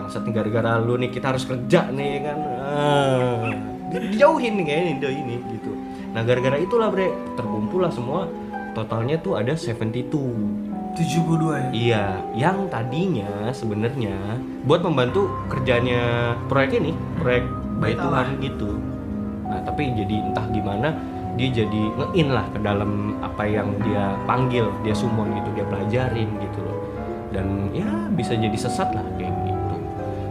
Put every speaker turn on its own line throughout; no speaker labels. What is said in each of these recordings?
bangsat nih gara-gara lu nih kita harus kerja nih kan. Dijauhin nih kayaknya ini gitu. Nah gara-gara itulah bre terkumpul lah semua, totalnya tuh ada 72
ya?
Iya, yang tadinya sebenarnya buat membantu kerjanya proyek ini, proyek Bait Tuhan gitu. Nah tapi jadi entah gimana dia jadi nge-in lah ke dalam apa yang dia panggil, dia summon gitu, dia pelajarin gitu loh. Dan ya bisa jadi sesat lah kayak gitu.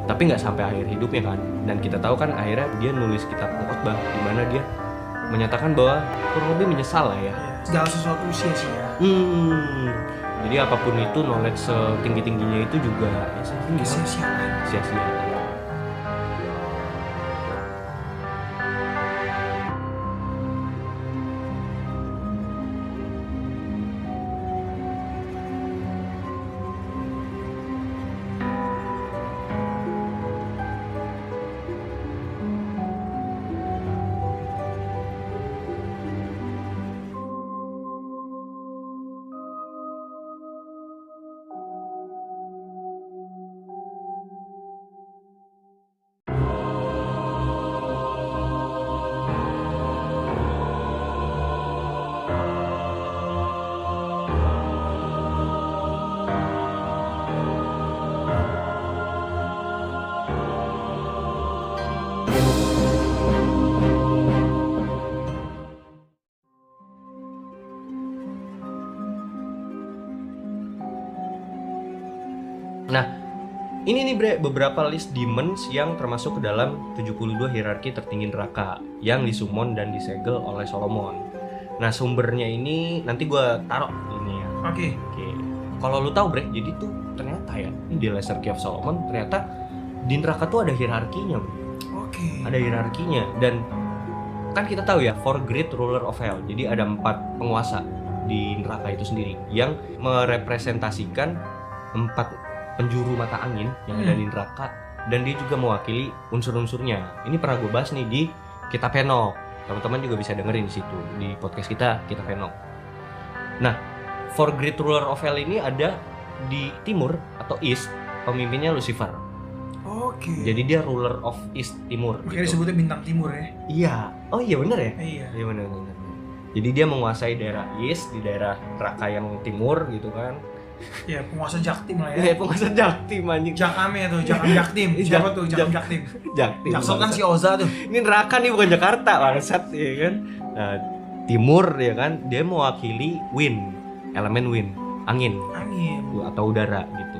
Tapi nggak sampai akhir hidupnya kan. Dan kita tahu kan akhirnya dia nulis kitab Khotbah di mana dia menyatakan bahwa kurang lebih menyesal lah ya.
Segala sesuatu sia-sia.
Jadi apapun itu knowledge setinggi-tingginya itu juga sia-sia. Nah, ini nih bre, beberapa list demons yang termasuk ke dalam 72 hierarki tertinggi neraka yang disummon dan disegel oleh Solomon. Nah, sumbernya ini nanti gue taruh ini ya.
Oke.
Kalau lu tahu bre, jadi tuh ternyata ya di Lesser Key of Solomon ternyata di neraka tuh ada hierarkinya bro. Ada hierarkinya dan kan kita tahu ya, four great ruler of hell. Jadi ada 4 penguasa di neraka itu sendiri yang merepresentasikan 4 penjuru mata angin yang ada di neraka, dan dia juga mewakili unsur-unsurnya. Ini pernah gue bahas nih di Kitab Henokh. Teman-teman juga bisa dengerin di situ di podcast kita Kitab Henokh. Nah, four great ruler of hell ini ada di timur atau east, pemimpinnya Lucifer. Jadi dia ruler of east timur.
Makanya disebutnya bintang timur ya.
Iya. Oh iya benar ya?
Iya
benar. Jadi dia menguasai daerah east di daerah neraka yang timur gitu kan.
Ya, penguasa Jaktim lah ya.
Iya, penguasa Jaktim anjing.
Jakame tuh, Jakam Jaktim. Siapa tuh Jakam Jaktim?
Jaktim.
Jaksel kan si Oza tuh.
Ini neraka nih, bukan Jakarta, bangsat ya kan. Nah, timur ya kan, dia mewakili wind, elemen wind, angin atau udara gitu.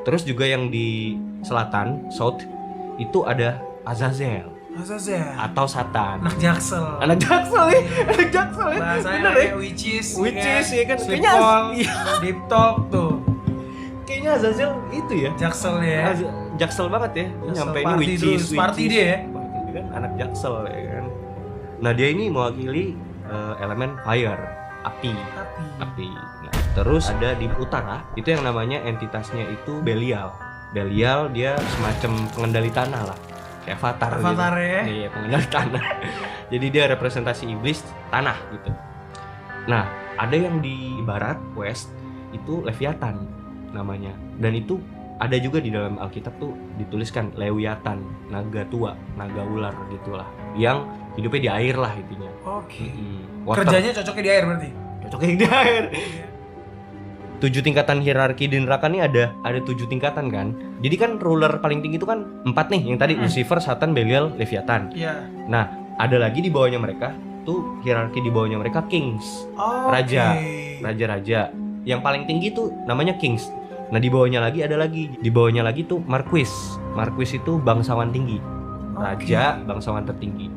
Terus juga yang di selatan, south, itu ada Azazel atau Satan.
Anak Jaksel ya.
Anak Jaksel ya.
Bahasanya
Bener ya?
kayak witches
Ya kan.
Sleep
Kayaknya
call,
iya.
deep talk tuh.
Kayaknya Azazel itu ya.
Jaksel ya.
Jaksel banget ya. Nyampe ini witches.
Party dia ya.
Party kan anak Jaksel ya kan. Nah, dia ini mewakili elemen fire, api. Nah, terus ada di utara itu yang namanya entitasnya itu Belial. Belial dia semacam pengendali tanah lah. Kayak Avatar gitu.
Ya.
Iya, pengendali tanah. Jadi dia representasi iblis tanah gitu. Nah, ada yang di barat, west, itu Leviathan namanya. Dan itu ada juga di dalam Alkitab tuh dituliskan Lewiatan, naga tua, naga ular gitulah. Yang hidupnya di air lah intinya.
Kerjanya cocoknya di air berarti?
Cocoknya di air. 7 tingkatan hierarki di neraka nih ada 7 tingkatan kan. Jadi kan ruler paling tinggi itu kan 4 nih, yang tadi Lucifer, Satan, Belial, Leviathan.
Iya.
Nah, ada lagi di bawahnya mereka tuh hierarki di bawahnya mereka kings, raja-raja. Yang paling tinggi tuh namanya kings. Nah, di bawahnya lagi tuh marquis. Marquis itu bangsawan tinggi. Raja, bangsawan tertinggi.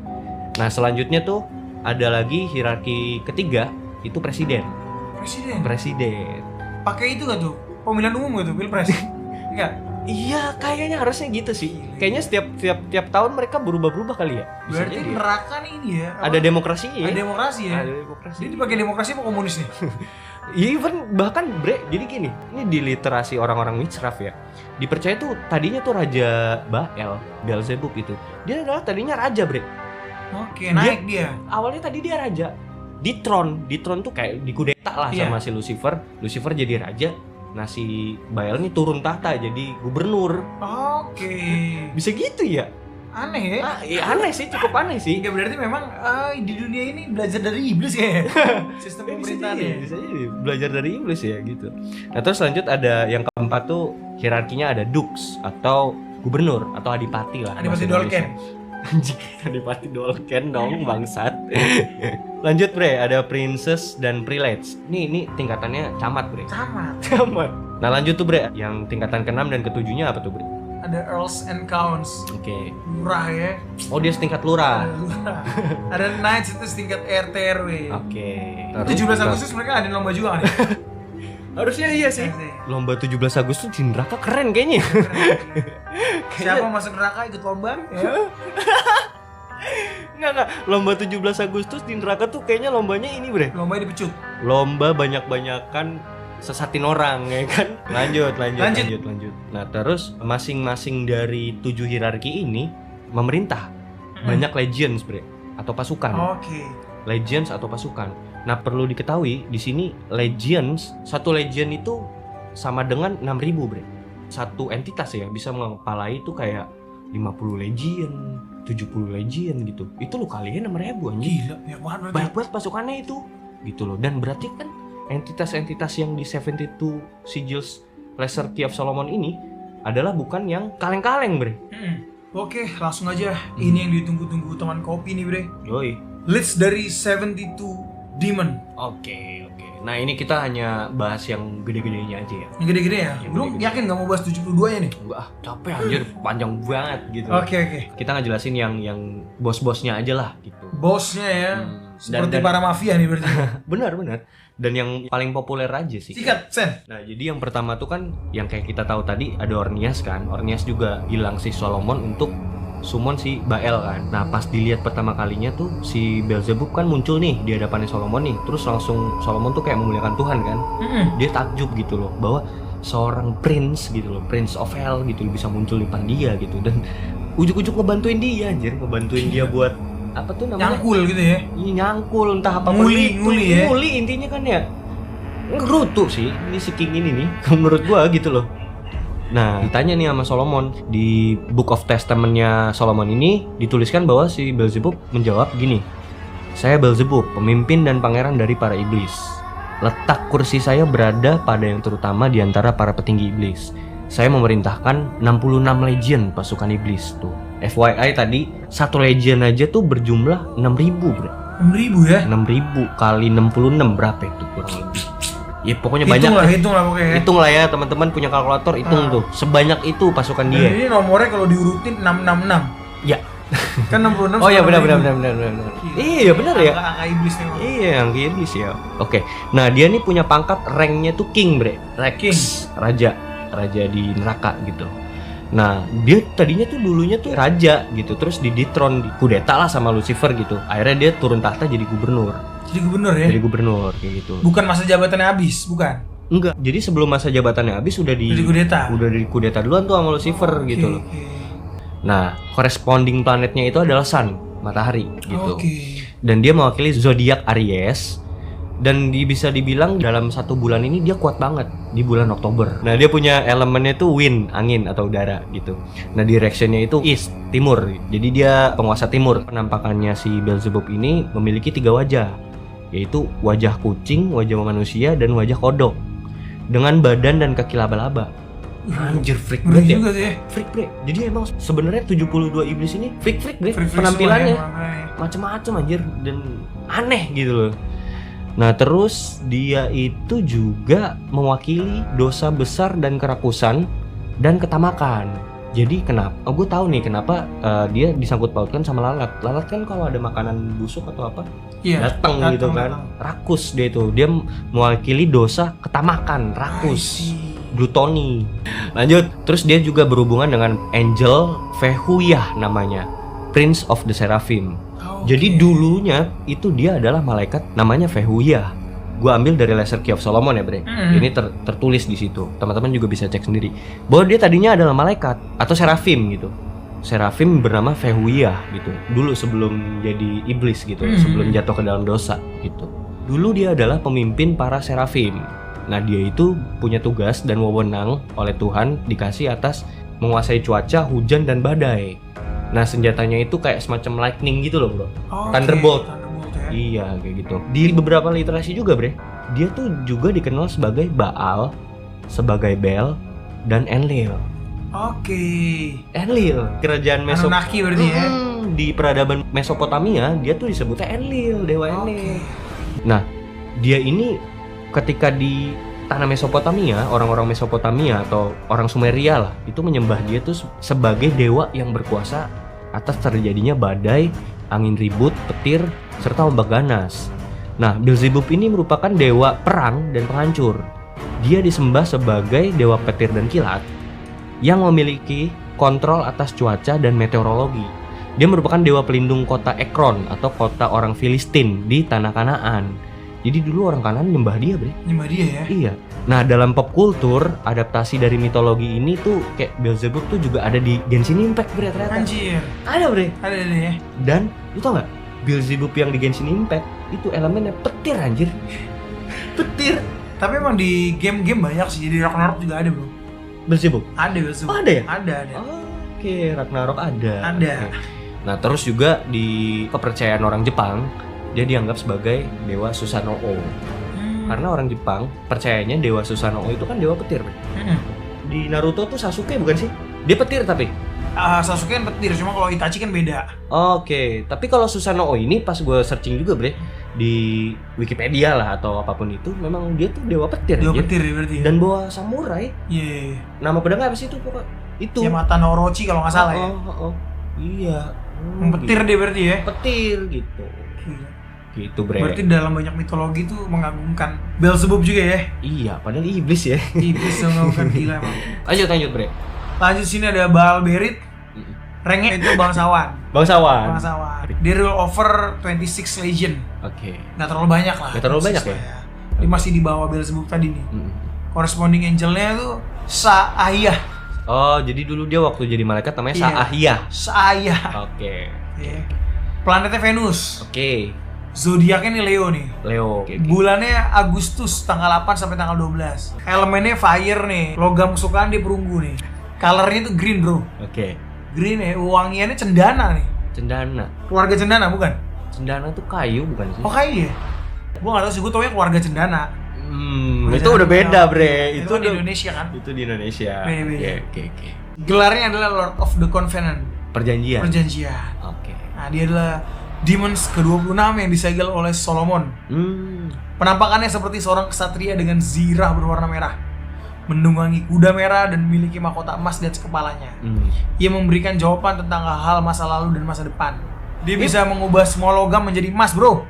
Nah, selanjutnya tuh ada lagi hierarki ketiga itu presiden.
Pakai itu gak tuh? Pemilihan umum gak tuh? Pilpres? Enggak?
Iya, kayaknya harusnya gitu sih. Kayaknya setiap tahun mereka berubah-berubah kali ya. Bisa
berarti
jadi.
neraka nih ini ya.
Ada demokrasi ya.
Ada demokrasi ya. Jadi pakai demokrasi apa komunis nih?
Even bahkan bre, jadi gini, ini di literasi orang-orang witchcraft ya. Dipercaya tuh tadinya tuh Raja Beelzebub itu. Dia adalah tadinya raja, bre.
Naik dia.
Awalnya tadi dia raja. Di tron tuh kayak dikudeta lah sama si Lucifer. Lucifer jadi raja. Nah si Bael nih turun tahta jadi gubernur.
Oke.
Bisa gitu ya?
Aneh ya?
Iya aneh sih, cukup aneh sih.
Ya berarti memang di dunia ini belajar dari iblis ya. Sistem pemerintahannya.
Bisa jadi belajar dari iblis ya gitu. Nah terus lanjut ada yang keempat tuh hierarkinya ada dux atau gubernur atau adipati lah.
Adipati Dolken.
Anjing, adipati Dolken dong bangsat. Lanjut bre, ada princess dan prelates. Ini tingkatannya camat bre. Camat. Nah lanjut tuh bre, yang tingkatan ke-6 dan ke-7-nya apa tuh bre?
Ada earls and counts.
Oke.
Lurah ya.
Oh dia setingkat lurah.
Ada knights itu setingkat RT RW.
Oke.
17 Agustus mereka ada lomba juga kan?
Harusnya iya sih. Lomba 17 Agustus di neraka keren kayaknya.
Siapa masuk neraka ikut lomba? Ya.
Enggak. Lomba 17 Agustus di neraka tuh kayaknya lombanya ini bre.
Lomba dipecut.
Lomba banyak-banyakan sesatin orang ya kan. Lanjut. Nah terus masing-masing dari 7 hierarki ini memerintah banyak legions bre atau pasukan.
Oke.
Legions atau pasukan. Nah perlu diketahui di sini legions, satu legion itu sama dengan 6.000 bre. Satu entitas ya bisa mengepalai itu kayak 50 legion, 70 legion gitu. Itu lo kalian 6.000 anjing.
Gila,
banyak banget pasukannya itu gitu loh. Dan berarti kan entitas-entitas yang di 72 Sigils Lesser Key of Solomon ini adalah bukan yang kaleng-kaleng bre.
Oke, langsung aja. Ini yang ditunggu-tunggu teman kopi nih bre.
Yoi.
List dari 72 Demon.
Oke. Nah ini kita hanya bahas yang gede-gedenya aja ya.
Yang gede-gede ya?
Yang
Lu
gede-gede.
yakin gak mau bahas 72 nya nih?
Enggak, capek anjir, panjang banget gitu.
Oke.
Kita ngejelasin yang bos-bosnya aja lah gitu.
Bosnya ya. Seperti
Dan-
para mafia nih berarti.
Benar. Dan yang paling populer aja sih.
Sikat, Sen.
Nah jadi yang pertama tuh kan yang kayak kita tahu tadi ada Ornias kan. Ornias juga bilang si Solomon untuk summon si Bael kan. Nah pas dilihat pertama kalinya tuh si Beelzebub kan muncul nih di hadapannya Solomon nih. Terus langsung Solomon tuh kayak memuliakan Tuhan kan. Dia takjub gitu loh bahwa seorang prince gitu loh, prince of hell gitu loh, bisa muncul di depan dia gitu. Dan ujuk-ujuk ngebantuin dia anjir, ngebantuin dia buat apa tuh namanya?
Nyangkul gitu ya.
Iya nyangkul entah apa
Nguli ya.
Nguli intinya kan ya. Ngerutu sih ini si King ini nih menurut gua gitu loh. Nah ditanya nih sama Solomon di Book of Testament-nya Solomon ini dituliskan bahwa si Beelzebub menjawab gini, saya Beelzebub, pemimpin dan pangeran dari para iblis. Letak kursi saya berada pada yang terutama di antara para petinggi iblis. Saya memerintahkan 66 legion pasukan iblis tuh. FYI tadi satu legion aja tuh berjumlah 6.000 bro.
6.000 ya?
6.000 kali 66 berapa itu kurang lebih? Ya pokoknya banyak.
Hitung lah pokoknya.
Hitung lah ya teman-teman punya kalkulator hitung tuh. Sebanyak itu pasukan
Dan
dia.
ini nomornya kalau diurutin 666.
Ya.
Kan 66.
Oh iya benar. Iya benar ya.
Angka iblis memang.
Iya yang iblis ya. Oke. Nah dia nih punya pangkat ranknya tuh king bre. Rex. Raja di neraka gitu. Nah dia tadinya tuh dulunya tuh raja gitu. Terus di dethrone, kudeta lah sama Lucifer gitu. Akhirnya dia turun tahta jadi gubernur.
Jadi gubernur ya?
Jadi gubernur kayak gitu.
Bukan masa jabatannya habis, bukan?
Enggak. Jadi sebelum masa jabatannya habis udah di
kudeta.
Udah di kudeta duluan tuh sama Lucifer gitu loh. Nah, corresponding planetnya itu adalah Sun, matahari gitu. Dan dia mewakili zodiak Aries. Dan bisa dibilang dalam 1 bulan ini dia kuat banget di bulan Oktober. Nah dia punya elemennya tuh wind, angin atau udara gitu. Nah directionnya itu east, timur. Jadi dia penguasa timur. Penampakannya si Beelzebub ini memiliki 3 wajah, yaitu wajah kucing, wajah manusia, dan wajah kodok dengan badan dan kaki laba-laba. Anjir freak banget ya. Freak bre. Jadi emang sebenarnya 72 iblis ini freak bre. Penampilannya macem-macem anjir dan aneh gitu loh. Nah terus dia itu juga mewakili dosa besar dan kerakusan dan ketamakan. Jadi kenapa? Gue tahu nih kenapa dia disangkut pautkan sama lalat. Lalat kan kalau ada makanan busuk atau apa, datang gitu kan. Rakus dia itu. Dia mewakili dosa ketamakan, rakus, glutoni. Lanjut. Terus dia juga berhubungan dengan Angel Vehuyah namanya, Prince of the Seraphim. Jadi dulunya itu dia adalah malaikat namanya Vehuyah. Gua ambil dari Lesser Key of Solomon ya bre. Ini tertulis di situ. Teman-teman juga bisa cek sendiri bahwa dia tadinya adalah malaikat atau serafim gitu. Serafim bernama Vehuyah gitu. Dulu sebelum jadi iblis gitu, sebelum jatuh ke dalam dosa gitu. Dulu dia adalah pemimpin para serafim. Nah, dia itu punya tugas dan wewenang oleh Tuhan dikasih atas menguasai cuaca, hujan dan badai. Nah, senjatanya itu kayak semacam lightning gitu loh, Bro. Thunderbolt
ya.
Iya, kayak gitu. Di beberapa literasi juga, Bre, dia tuh juga dikenal sebagai Baal, sebagai Bel, dan Enlil. Enlil, kerajaan
Anunnaki berarti ya.
Di peradaban Mesopotamia, dia tuh disebutnya Enlil, dewa Enlil. Nah, dia ini ketika di tanah Mesopotamia, orang-orang Mesopotamia atau orang Sumeria lah, itu menyembah dia tuh sebagai dewa yang berkuasa atas terjadinya badai, angin ribut, petir, serta ombak ganas. Nah, Beelzebub ini merupakan dewa perang dan penghancur. Dia disembah sebagai dewa petir dan kilat yang memiliki kontrol atas cuaca dan meteorologi. Dia merupakan dewa pelindung kota Ekron atau kota orang Filistin di tanah Kanaan. Jadi dulu orang Kanaan nyembah dia, Bre.
Nyembah dia ya?
Iya. Nah, dalam pop kultur, adaptasi dari mitologi ini tuh kayak Beelzebub tuh juga ada di Genshin Impact, Bre, ternyata.
Anjir.
Ada, Bre.
Ada ya.
Dan lu tau gak? Beelzebub yang di Genshin Impact itu elemennya petir, anjir. Petir.
Tapi emang di game-game banyak sih. Jadi Ragnarok juga ada, Bro.
Beelzebub?
Ada Beelzebub.
Oh, ada ya?
Ada.
Oke, Ragnarok ada.
Ada.
Oke. Nah, terus juga di kepercayaan orang Jepang, dia dianggap sebagai dewa Susanoo. Karena orang Jepang percayanya dewa Susanoo itu kan dewa petir. Di Naruto tuh Sasuke bukan sih? Dia petir tapi.
Sasuke kan petir, cuma kalau Itachi kan beda.
Oke, tapi kalau Susanoo ini pas gue searching juga, Bre, di Wikipedia lah atau apapun itu, memang dia tuh dewa petir.
Dewa petir ya berarti.
Dan bawa samurai.
Iya.
Nama pedangnya apa sih itu pokok? Itu.
Yamata no Orochi kalau nggak salah ya.
Iya.
Petir dia berarti ya.
Petir gitu. Gitu, Bre.
Berarti dalam banyak mitologi tuh mengagungkan Beelzebub juga ya.
Iya, padahal iblis ya.
Iblis yang mengagungkan gila emang.
Lanjut, Bre.
Lanjut sini ada Baal Berit. Renge itu bangsawan.
Bangsawan.
Dia rule over 26 legion.
Oke.
Nggak terlalu banyak lah.
Nggak terlalu banyak ya?
Dia masih di bawah Beelzebub tadi nih. Corresponding angelnya tuh Sa'ayah.
Oh, jadi dulu dia waktu jadi malaikat namanya Sa'ayah.
Sa'ayah.
Oke.
Planetnya Venus.
Oke.
Zodiaknya nih Leo nih.
Leo.
Bulannya Agustus tanggal 8 sampai tanggal 12. Elemennya fire nih. Logam kesukaan dia perunggu nih. Colornya tuh green, Bro.
Oke.
Green ya. Wangiannya cendana nih.
Cendana.
Keluarga cendana bukan?
Cendana tuh kayu bukan sih?
Oh, kayu ya? Gua nggak tahu sih, gua taunya keluarga cendana.
Itu udah beda, Bre.
Itu di Indonesia kan?
Itu di Indonesia. Oke.
Gelarnya adalah Lord of the Covenant.
Perjanjian.
Oke. Nah, dia adalah Demons ke-26 yang disegel oleh Solomon. Penampakannya seperti seorang ksatria dengan zirah berwarna merah, menunggangi kuda merah dan memiliki mahkota emas di atas kepalanya. Ia memberikan jawaban tentang hal-hal masa lalu dan masa depan. Dia bisa mengubah semua logam menjadi emas, Bro.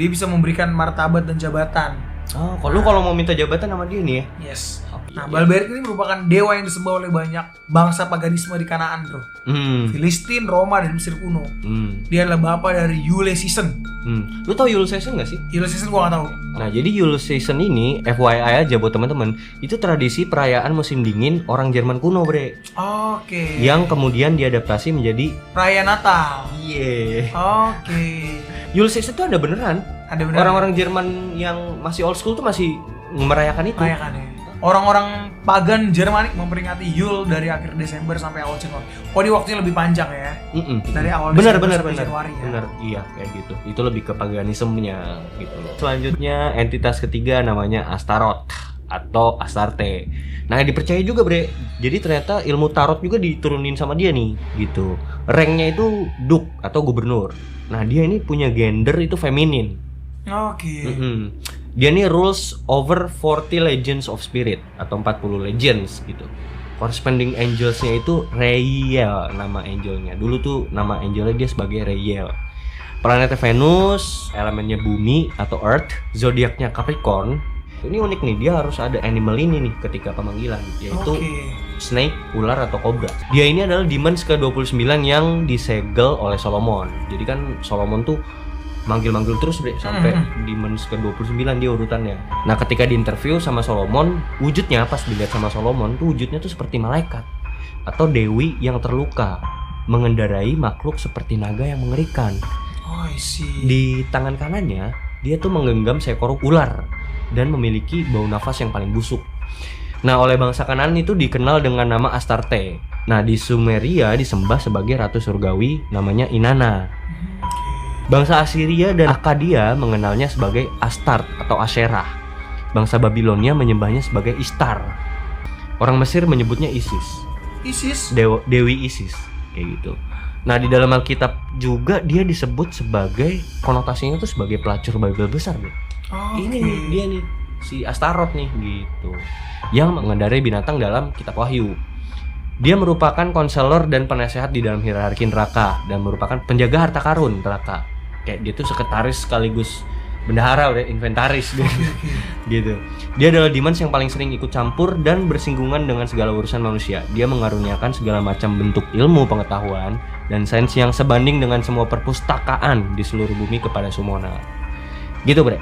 Dia bisa memberikan martabat dan jabatan.
Oh, kalau mau minta jabatan sama dia nih ya?
Yes. Nah, Baal Berit ini merupakan dewa yang disembah oleh banyak bangsa paganisme di Kanaan, Bro. Filistin, Roma, dan Mesir kuno. Dia adalah bapa dari Yule Season.
Lu tau Yule Season gak sih?
Yule Season gua gak tahu.
Nah, jadi Yule Season ini FYI aja buat teman-teman, itu tradisi perayaan musim dingin orang Jerman kuno, Bre.
Oke.
Yang kemudian diadaptasi menjadi
perayaan Natal.
Iya.
Oke.
Yule Season itu ada beneran.
Ada beneran.
Orang-orang Jerman yang masih old school tuh masih merayakan itu.
Merayakannya. Orang-orang pagan Jermanik memperingati Yule dari akhir Desember sampai awal Januari. Oh, di waktunya lebih panjang ya. Dari awal Desember sampai Januari ya.
Bener, iya kayak gitu. Itu lebih ke paganismenya gitu loh. Selanjutnya entitas ketiga namanya Astaroth atau Astarte. Nah, dipercaya juga, Bre. Jadi ternyata ilmu tarot juga diturunin sama dia nih gitu. Ranknya itu Duke atau gubernur. Nah, dia ini punya gender itu feminin.
Oke.
Dia nih rules over 40 legends of spirit atau 40 legends gitu. Corresponding angels-nya itu Rael nama angelnya. Dulu tuh nama angelnya dia sebagai Rael. Planetnya Venus, elemennya bumi atau earth, zodiaknya Capricorn. Ini unik nih, dia harus ada animal ini nih ketika pemanggilan, yaitu snake, ular atau kobra. Dia ini adalah demons ke-29 yang disegel oleh Solomon. Jadi kan Solomon tuh manggil-manggil terus, Bre, sampai demons ke-29 dia urutannya. Nah, ketika diinterview sama Solomon, wujudnya pas dilihat sama Solomon tuh wujudnya tuh seperti malaikat atau dewi yang terluka mengendarai makhluk seperti naga yang mengerikan.
Oh, I see.
Di tangan kanannya dia tuh menggenggam seekor ular dan memiliki bau nafas yang paling busuk. Nah, oleh bangsa Kanaan itu dikenal dengan nama Astarte. Nah, di Sumeria disembah sebagai ratu surgawi namanya Inanna. Bangsa Assyria dan Akkadia mengenalnya sebagai Astart atau Asyerah. Bangsa Babilonia menyembahnya sebagai Ishtar. Orang Mesir menyebutnya Isis. Dewi Isis, kayak gitu. Nah, di dalam Alkitab juga dia disebut sebagai, konotasinya tuh sebagai pelacur Babel besar nih. Ini nih, dia nih, si Astaroth nih gitu. Yang mengendarai binatang dalam kitab Wahyu. Dia merupakan konselor dan penasehat di dalam hierarki neraka dan merupakan penjaga harta karun neraka. Kayak dia tuh sekretaris sekaligus bendahara, udah inventaris gitu. Dia adalah demons yang paling sering ikut campur dan bersinggungan dengan segala urusan manusia. Dia mengaruniakan segala macam bentuk ilmu pengetahuan dan sains yang sebanding dengan semua perpustakaan di seluruh bumi kepada Sumona. Gitu, Bre.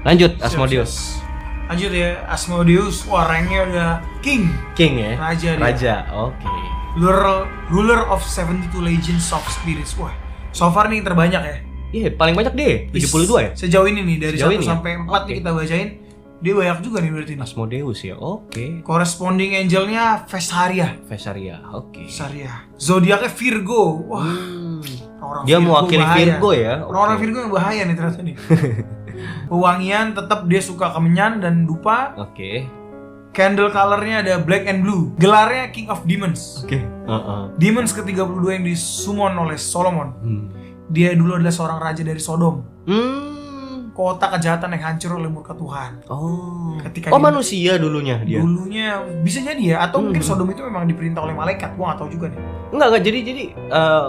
Lanjut, Asmodeus.
Lanjut ya, Asmodeus. Wah, ranknya udah king
ya?
Raja.
Oke.
Ruler of 72 Legions of Spirits. Wah, so far nih terbanyak ya.
Iya, paling banyak deh, 72 ya?
Sejauh ini nih, dari 1 sampai 4
okay.
nih kita bacain. Dia banyak juga nih berarti.
Asmodeus ya, oke.
Corresponding angelnya Vesaria,
oke.
Vesaria. Zodiaknya Virgo. Wah. Orang
dia mewakili Virgo ya.
Orang Virgo yang bahaya nih ternyata nih. Pewangian tetap dia suka kemenyan dan dupa.
Oke.
Candle colornya ada black and blue. Gelarnya King of Demons.
Oke.
Demons ke-32 yang disummon oleh Solomon. Dia dulu adalah seorang raja dari Sodom. Kota kejahatan yang hancur oleh murka Tuhan.
Manusia dulunya dia.
Dulunya bisa jadi ya, atau mungkin Sodom itu memang diperintah oleh malaikat. Gua nggak tahu juga nih.
Enggak. Jadi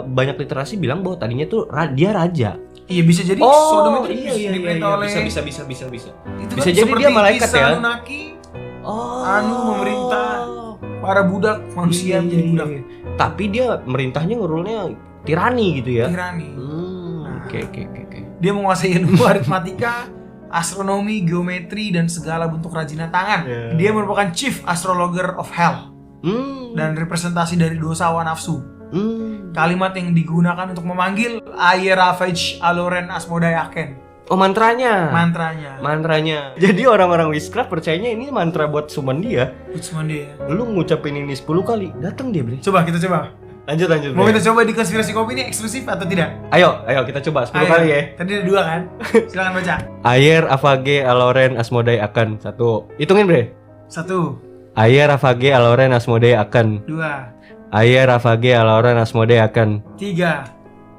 banyak literasi bilang bahwa tadinya tuh dia raja.
Iya, bisa jadi Sodom itu diperintah oleh.
Bisa.
Itu
bisa
kan
jadi dia malaikat ya.
Anunnaki. Memerintah para budak manusia menjadi budak.
Tapi dia merintahnya ngerulnya tirani gitu ya. Oke.
Dia menguasai ilmu aritmatika, astronomi, geometri, dan segala bentuk kerajinan tangan. Dia merupakan chief astrologer of hell. Dan representasi dari dosa hawa nafsu. Kalimat yang digunakan untuk memanggil Ayerafej Aloren Asmodai Aken.
Mantranya. Jadi orang-orang witchcraft percayanya ini mantra buat summon dia. Lu ngucapin ini 10 kali, datang dia, Bre.
Coba kita coba.
Lanjut.
Mau kita coba di konspirasi kopi ini eksklusif atau tidak?
Ayo kita coba 10 kali ya.
Tadi ada 2 kan? Silakan baca.
Ayer Avage Aloren Asmodai Akan. 1. Hitungin, Bre.
1.
Ayer Avage Aloren Asmodai Akan.
2.
Ayer Avage Aloren Asmodai Akan.
3.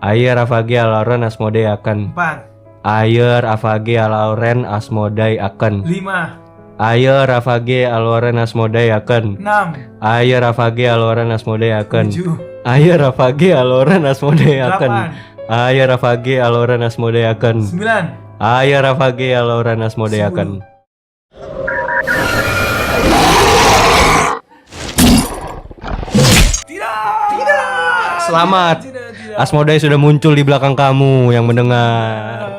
Ayer Avage Aloren Asmodai Akan.
4.
Ayer Avage Aloren Asmodai Akan.
5.
Ayer Avage Aloren Asmodai Akan.
6.
Ayer Avage Aloren Asmodai Akan.
7.
Ayer Avage Aloren Asmodai Akan.
8.
Ayer Avage Aloren Asmodai Akan.
9.
Ayer Avage Aloren Asmodai Akan.
Tidak.
Selamat. Asmodai sudah muncul di belakang kamu yang mendengar.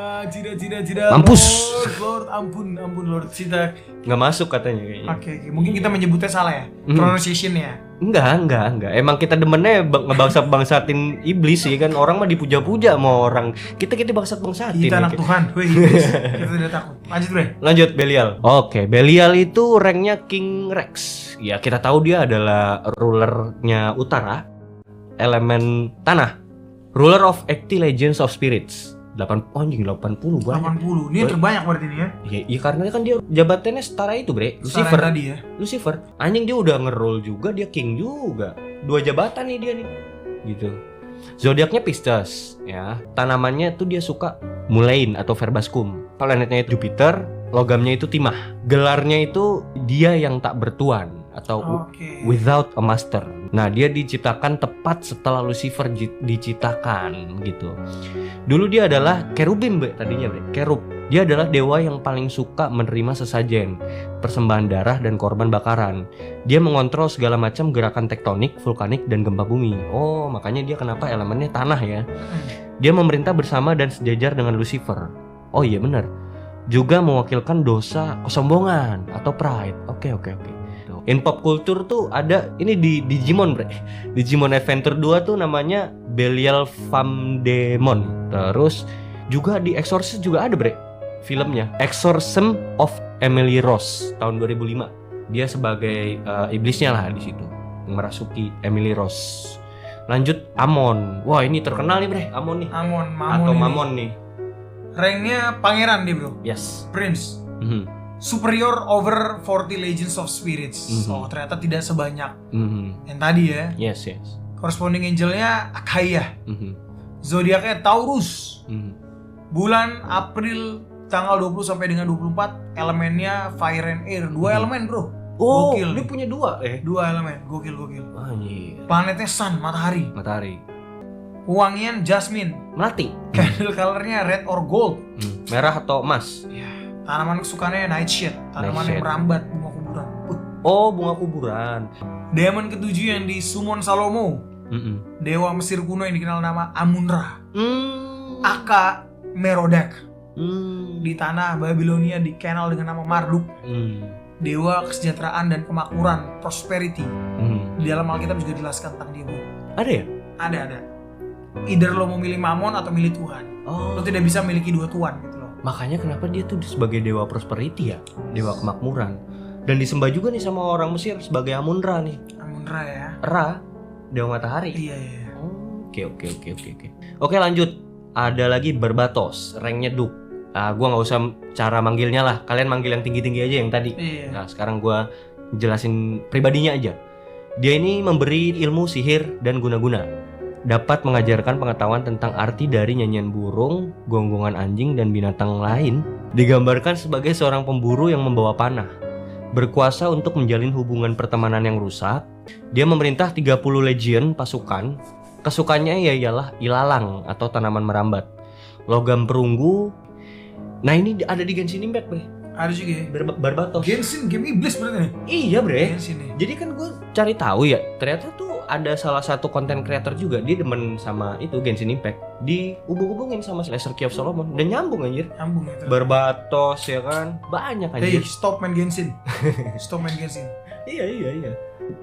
Tidak.
Mampus.
Lord, ampun Lord. Kita
nggak masuk katanya kayaknya.
Oke. Mungkin kita menyebutnya salah ya. Pronunciation-nya.
Enggak. Emang kita demennya ngebangsa-bangsatin iblis sih kan. Orang mah dipuja-puja sama orang. Kita bangsat-bangsatin.
Kita anak Tuhan. Kita tidak takut. Lanjut, Bre.
Lanjut, Belial. Oke, Belial itu ranknya King Rex. Ya, kita tahu dia adalah rulernya utara, elemen tanah. Ruler of 80 Legions of Spirits. 80 banyak.
80. Ini terbanyak berarti ini ya.
Iya karena kan dia jabatannya setara itu, Bre. Lucifer
tadi ya.
Lucifer. Anjing dia udah nge-roll juga, dia king juga. 2 jabatan nih dia nih. Gitu. Zodiaknya Pisces, ya. Tanamannya tuh dia suka mullein atau verbascum. Planetnya itu Jupiter, logamnya itu timah. Gelarnya itu dia yang tak bertuan atau without a master. Nah, dia diciptakan tepat setelah Lucifer diciptakan gitu. Dulu dia adalah kerubim, tadinya, kerub. Dia adalah dewa yang paling suka menerima sesajen, persembahan darah dan korban bakaran. Dia mengontrol segala macam gerakan tektonik, vulkanik dan gempa bumi. Oh, makanya dia kenapa elemennya tanah ya. Dia memerintah bersama dan sejajar dengan Lucifer. Oh iya benar. Juga mewakilkan dosa kesombongan atau pride. Oke. In pop culture tuh ada ini di Digimon, Bre. Digimon Adventure 2 tuh namanya Belial Famdemon. Terus juga di Exorcist juga ada, Bre. filmnya Exorcism of Emily Rose tahun 2005. Dia sebagai iblisnya lah di situ, merasuki Emily Rose. Lanjut Amon. Wah, ini terkenal nih, Bre. Amon nih.
Mamon
Atau Mamon nih.
Ranknya pangeran dia, bro.
Yes.
Prince. Superior over 40 Legends of Spirits. Oh, ternyata tidak sebanyak yang tadi ya.
Yes.
Corresponding angelnya Akaya. Zodiaknya Taurus. Bulan April tanggal 20 sampai dengan 24, elemennya fire and air. 2 elemen, bro.
Oh,
gokil.
dia punya 2
2 elemen, gokil.
Anjir.
Planetnya Sun, matahari. Wangian Jasmine.
Melati.
Candle colornya red or gold.
Merah atau emas?
Ya. Tanaman kesukaannya nightshade, tanaman yang merambat, bunga kuburan.
Oh, bunga kuburan.
Demon ketujuh yang di Summon Salomo. Dewa Mesir kuno yang dikenal nama Amun-Ra. Aka Merodach. Di tanah Babilonia dikenal dengan nama Marduk. Dewa kesejahteraan dan kemakmuran, prosperity. Di dalam Alkitab juga dijelaskan tentang dia, bro.
Ada ya?
Ada. Either lo mau milih Mamon atau milih Tuhan. Lo tidak bisa miliki 2 tuan gitu loh.
Makanya kenapa dia tuh sebagai dewa prosperity ya, dewa kemakmuran. Dan disembah juga nih sama orang Mesir sebagai Amun-Ra nih.
Amun-Ra ya.
Ra, dewa matahari.
Iya.
Oke. Oke, lanjut. Ada lagi Barbatos, ranknya Duk. Gua nggak usah cara manggilnya lah. Kalian manggil yang tinggi-tinggi aja yang tadi.
Iya.
Nah, sekarang gua jelasin pribadinya aja. Dia ini memberi ilmu sihir dan guna-guna. Dapat mengajarkan pengetahuan tentang arti dari nyanyian burung, gonggongan anjing, dan binatang lain. Digambarkan sebagai seorang pemburu yang membawa panah. Berkuasa untuk menjalin hubungan pertemanan yang rusak. Dia memerintah 30 legion pasukan. Kesukaannya ialah ilalang atau tanaman merambat. Logam perunggu. Nah, ini ada di Genshin Impact, Bre.
Ada juga ya.
Barbatos.
Genshin game iblis berarti nih.
Iya, Bre.
Genshin nih.
Jadi kan gue cari tahu ya, ternyata tuh ada salah satu content creator juga, dia demen sama itu Genshin Impact. Dihubung-hubungin sama Lesser Key of Solomon dan nyambung anjir.
Nyambung itu.
Barbatos ya kan. Banyak anjir.
Hey, stop main Genshin.
Iya.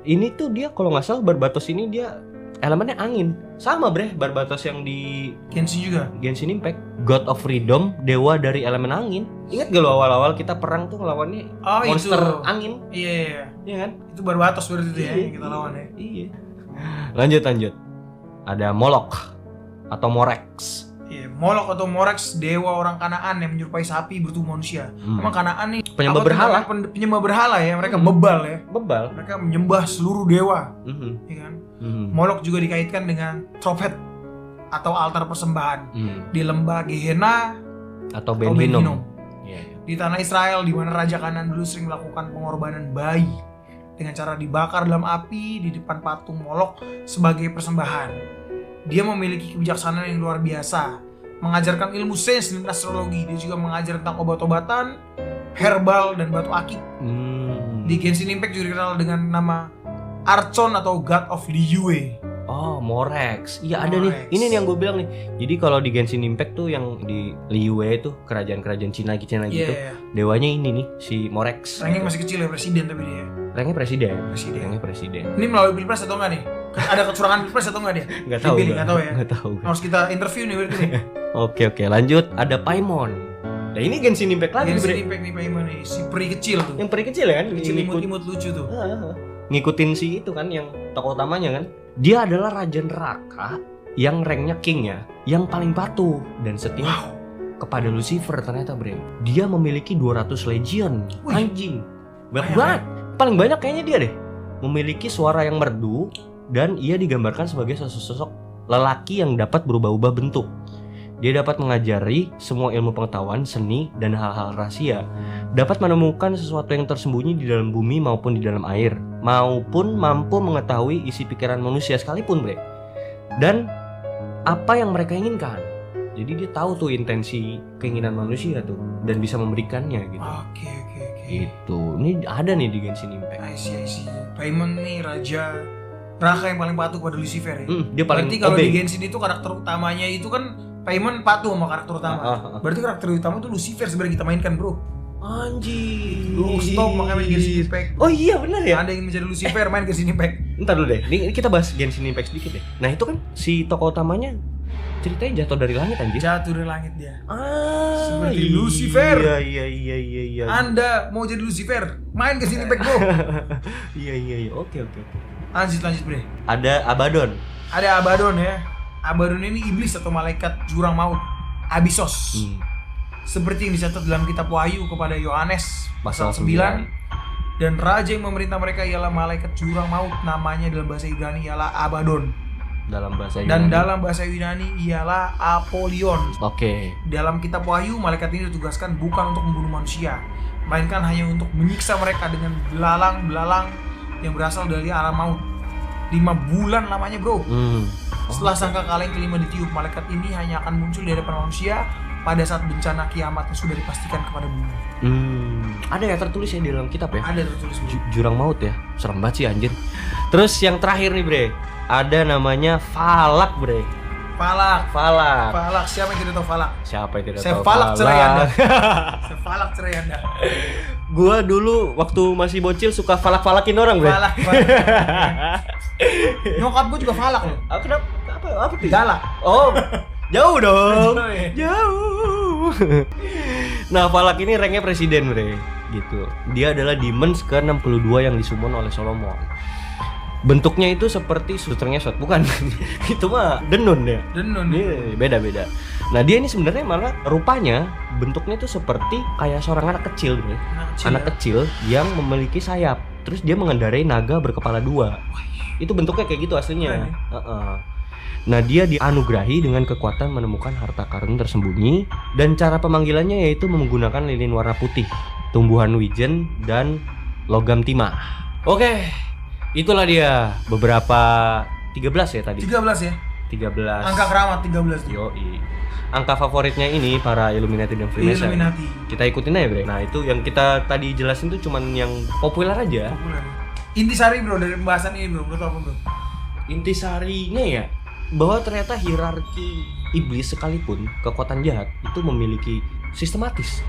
Ini tuh dia kalau nggak salah Barbatos ini dia elemennya angin. Sama, Bre, Barbatos yang di
Genshin juga.
Genshin Impact, God of Freedom, dewa dari elemen angin. Ingat gak lo awal-awal kita perang tuh ngelawannya monster
itu.
angin?
Iya.
Iya kan?
Itu Barbatos berarti itu ya yang kita lawan ya.
Iya. Lanjut. Ada Molok atau Morex.
Iya, Molok atau Morex, dewa orang Kanaan yang menyerupai sapi bertubuh manusia. Emang Kanaan nih
penyembah berhala.
Penyembah berhala ya, mereka bebal ya.
Bebal.
Mereka menyembah seluruh dewa. Iya kan? Molok juga dikaitkan dengan Tophet atau altar persembahan di lembah Gehenna
atau Ben Hinnom.
Di tanah Israel di mana Raja Kanan dulu sering melakukan pengorbanan bayi dengan cara dibakar dalam api di depan patung Molok sebagai persembahan. Dia memiliki kebijaksanaan yang luar biasa, mengajarkan ilmu sains dan astrologi. Dia juga mengajar tentang obat-obatan, herbal, dan batu akik. Di Genshin Impact juga dikenal dengan nama Archon atau God of Liyue.
Oh, Morex. Iya, ada nih. Ini nih yang gue bilang nih. Jadi kalau di Genshin Impact tuh yang di Liyue itu kerajaan-kerajaan Cina gitu. Dewanya ini nih, si Morex.
Ranknya masih kecil ya, presiden tapi dia.
Ranknya presiden. Ini
melalui pilpres atau enggak nih? Ada kecurangan pilpres atau enggak dia?
Enggak tahu.
Enggak tahu. Harus kita interview nih berarti nih.
Oke, lanjut. Ada Paimon. Nah, ini Genshin Impact lagi.
Genshin Impact nih Paimon nih, si peri kecil tuh.
Yang peri kecil ya kan?
Kecil imut lucu tuh.
Ngikutin si itu kan yang tokoh utamanya kan. Dia adalah Raja Neraka yang ranknya king ya, yang paling patuh dan setia kepada Lucifer ternyata, Bre. Dia memiliki 200 legion. Anjing. Banyak banget. Paling banyak kayaknya dia deh. Memiliki suara yang merdu dan ia digambarkan sebagai sosok lelaki yang dapat berubah-ubah bentuk. Dia dapat mengajari semua ilmu pengetahuan, seni, dan hal-hal rahasia. Dapat menemukan sesuatu yang tersembunyi di dalam bumi maupun di dalam air, maupun mampu mengetahui isi pikiran manusia sekalipun, Bre. Dan apa yang mereka inginkan. Jadi dia tahu tuh intensi keinginan manusia tuh dan bisa memberikannya gitu.
Oke.
Itu. Ini ada nih di Genshin Impact.
I see. Paimon nih Raja Neraka yang paling patuh pada Lucifer ya.
Dia paling.
Berarti kalau di Genshin itu karakter utamanya itu kan Paimon patuh sama karakter utama. Berarti karakter utama itu Lucifer sebenarnya kita mainkan, bro.
Anjir.
Lu stop makanya main Genshin Impact.
Oh iya benar ya.
Ada yang menjadi Lucifer main Genshin Impact.
Ntar dulu deh. Ini kita bahas Genshin Impact sedikit deh. Nah, itu kan si tokoh utamanya ceritanya jatuh dari langit anjir.
Jatuh dari langit dia.
Seperti
Lucifer.
Iya.
Anda mau jadi Lucifer? Main ke sini, Bek, bro.
Iya. Oke.
Lanjut, Bre.
Ada Abaddon.
Ada Abaddon ya. Abaddon ini iblis atau malaikat jurang maut, Abyssos. Seperti yang dicatat dalam kitab Wahyu kepada Yohanes pasal 9. Dan raja yang memerintah mereka ialah malaikat jurang maut, namanya dalam bahasa Ibrani ialah Abaddon.
Dalam bahasa Yunani.
Dan dalam bahasa Yunani ialah Apollyon.
Oke.
Dalam kitab Wahyu, malaikat ini ditugaskan bukan untuk membunuh manusia, melainkan hanya untuk menyiksa mereka dengan belalang-belalang yang berasal dari alam maut. 5 bulan lamanya, bro. Setelah sangkakala yang kelima ditiup, malaikat ini hanya akan muncul di hadapan manusia pada saat bencana kiamat yang sudah dipastikan kepada bumi.
Ada ya tertulis ya di dalam kitab ya?
Ada tertulis.
Jurang maut ya? Serem banget sih anjir. Terus yang terakhir nih, Bre. Ada namanya Falak, Bre.
Falak. Siapa yang tidak tahu Falak?
Siapa yang tidak
Saya
tahu
Falak cerai Anda. Saya Falak cerai Anda.
Gua dulu waktu masih bocil suka falak-falakin orang, Bre.
Falak. Nyokap gue juga Falak loh.
Kenapa? Apa tuh?
Galak.
Oh, jauh dong.
Jauh ya?
Jauh. Nah, Falak ini ranknya presiden, Bre. Gitu. Dia adalah demons ke-62 yang disummon oleh Solomon. Bentuknya itu seperti suster ngesot, bukan? Itu mah denun ya.
Denun.
Iya, beda. Nah, dia ini sebenarnya malah rupanya bentuknya itu seperti kayak seorang anak kecil, Bre. Anak kecil yang memiliki sayap. Terus dia mengendarai naga berkepala 2. Itu bentuknya kayak gitu aslinya. Nah, dia dianugerahi dengan kekuatan menemukan harta karun tersembunyi, dan cara pemanggilannya yaitu menggunakan lilin warna putih, tumbuhan wijen, dan logam timah. Oke, itulah dia beberapa 13 ya tadi.
13 ya.
13.
Angka keramat 13.
Yoi. Angka favoritnya ini para Illuminati dan Freemason.
Illuminati.
Kita ikutin aja, Bre. Nah, itu yang kita tadi jelasin tuh cuman yang populer aja.
Intisari, bro, dari pembahasan ini, bro. Menurut apa, bro?
Intisarinya ya bahwa ternyata hierarki iblis sekalipun kekuatan jahat itu memiliki sistematis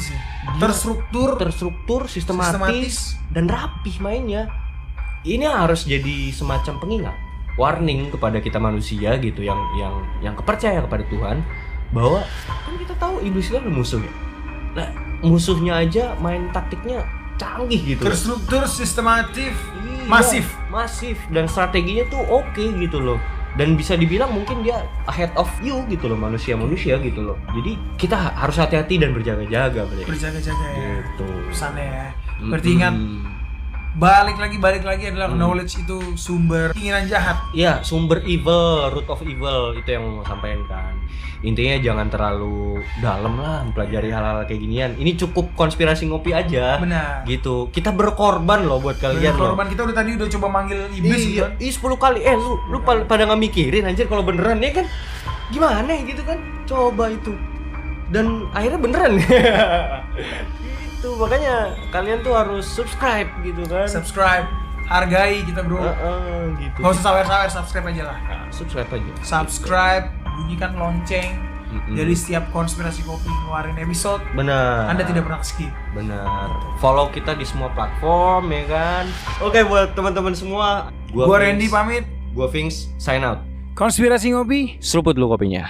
ya.
Terstruktur, sistematis dan rapih mainnya. Ini harus jadi semacam pengingat, warning kepada kita manusia gitu yang kepercaya kepada Tuhan, bahwa kan kita tahu iblis itu ada musuh ya. Nah, musuhnya aja main taktiknya canggih gitu.
Terstruktur, sistematif,
iya, masif dan strateginya tuh oke gitu loh. Dan bisa dibilang mungkin dia ahead of you gitu loh, manusia gitu loh. Jadi kita harus hati-hati dan berjaga-jaga, Bre.
Berjaga-jaga ya.
Gitu.
Pesannya ya. Berarti ingat, balik lagi adalah knowledge itu sumber keinginan jahat.
Iya, sumber evil, root of evil, itu yang mau sampaikan kan. Intinya jangan terlalu dalam lah mempelajari hal-hal kayak ginian. Ini cukup konspirasi ngopi aja.
Benar.
Gitu. Kita berkorban loh buat kalian loh.
Berkorban, kita udah coba manggil iblis
iya,
gitu.
10 kali. Lu pada nggak mikirin anjir kalau beneran ya kan? Gimana gitu kan? Coba itu. Dan akhirnya beneran. Gitu. Makanya kalian tuh harus subscribe gitu kan.
Subscribe. Hargai kita, bro.
Gitu.
Gak usah sawer-sawer, subscribe aja lah.
Subscribe aja.
Subscribe, bunyikan lonceng. Jadi setiap konspirasi kopi ngeluarin episode,
benar,
Anda tidak pernah skip.
Benar. Follow kita di semua platform ya kan. Oke, buat teman-teman semua,
gua Randy pamit.
Gua Vince sign out.
Konspirasi ngopi,
seruput lu kopinya.